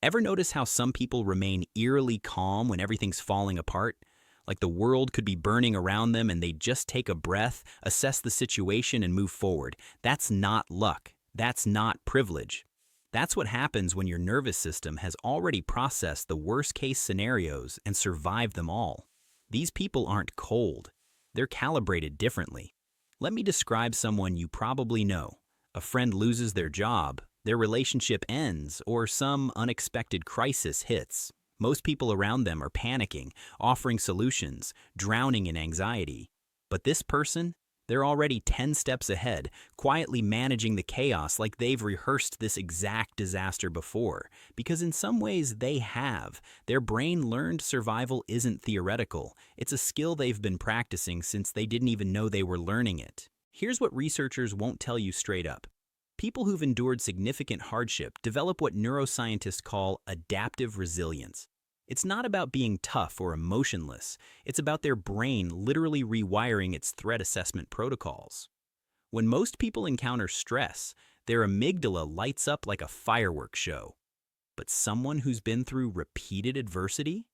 Ever notice how some people remain eerily calm when everything's falling apart? Like the world could be burning around them and they just take a breath, assess the situation, and move forward. That's not luck. That's not privilege. That's what happens when your nervous system has already processed the worst-case scenarios and survived them all. These people aren't cold. They're calibrated differently. Let me describe someone you probably know. A friend loses their job, their relationship ends, or some unexpected crisis hits. Most people around them are panicking, offering solutions, drowning in anxiety. But this person, they're already 10 steps ahead, quietly managing the chaos like they've rehearsed this exact disaster before. Because in some ways they have. Their brain learned survival isn't theoretical. It's a skill they've been practicing since they didn't even know they were learning it. Here's what researchers won't tell you straight up. People who've endured significant hardship develop what neuroscientists call adaptive resilience. It's not about being tough or emotionless. It's about their brain literally rewiring its threat assessment protocols. When most people encounter stress, their amygdala lights up like a fireworks show. But someone who's been through repeated adversity?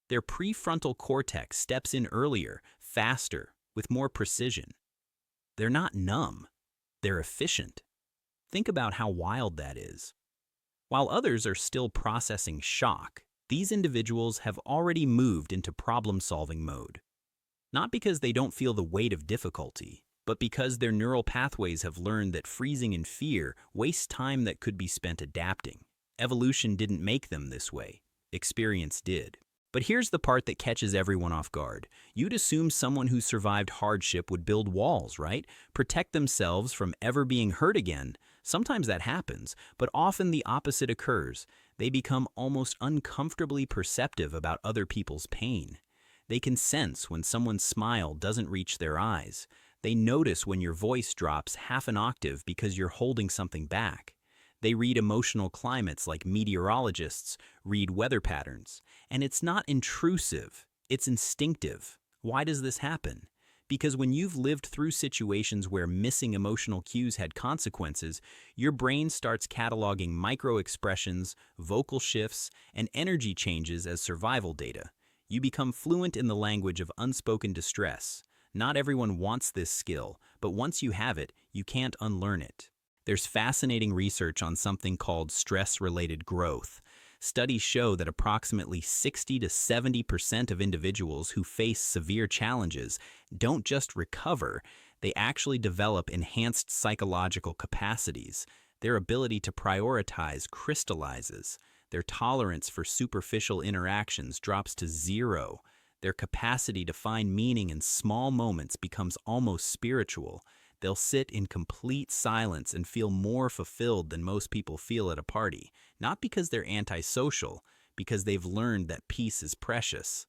Their prefrontal cortex steps in earlier, faster, with more precision. They're not numb. They're efficient. Think about how wild that is. While others are still processing shock, these individuals have already moved into problem-solving mode. Not because they don't feel the weight of difficulty, but because their neural pathways have learned that freezing in fear wastes time that could be spent adapting. Evolution didn't make them this way. Experience did. But here's the part that catches everyone off guard. You'd assume someone who survived hardship would build walls, right? Protect themselves from ever being hurt again. Sometimes that happens, but often the opposite occurs. They become almost uncomfortably perceptive about other people's pain. They can sense when someone's smile doesn't reach their eyes. They notice when your voice drops half an octave because you're holding something back. They read emotional climates like meteorologists read weather patterns. And it's not intrusive, it's instinctive. Why does this happen? Because when you've lived through situations where missing emotional cues had consequences, your brain starts cataloging micro-expressions, vocal shifts, and energy changes as survival data. You become fluent in the language of unspoken distress. Not everyone wants this skill, but once you have it, you can't unlearn it. There's fascinating research on something called stress-related growth. Studies show that approximately 60 to 70% of individuals who face severe challenges don't just recover, they actually develop enhanced psychological capacities. Their ability to prioritize crystallizes. Their tolerance for superficial interactions drops to zero. Their capacity to find meaning in small moments becomes almost spiritual. They'll sit in complete silence and feel more fulfilled than most people feel at a party, not because they're antisocial, because they've learned that peace is precious.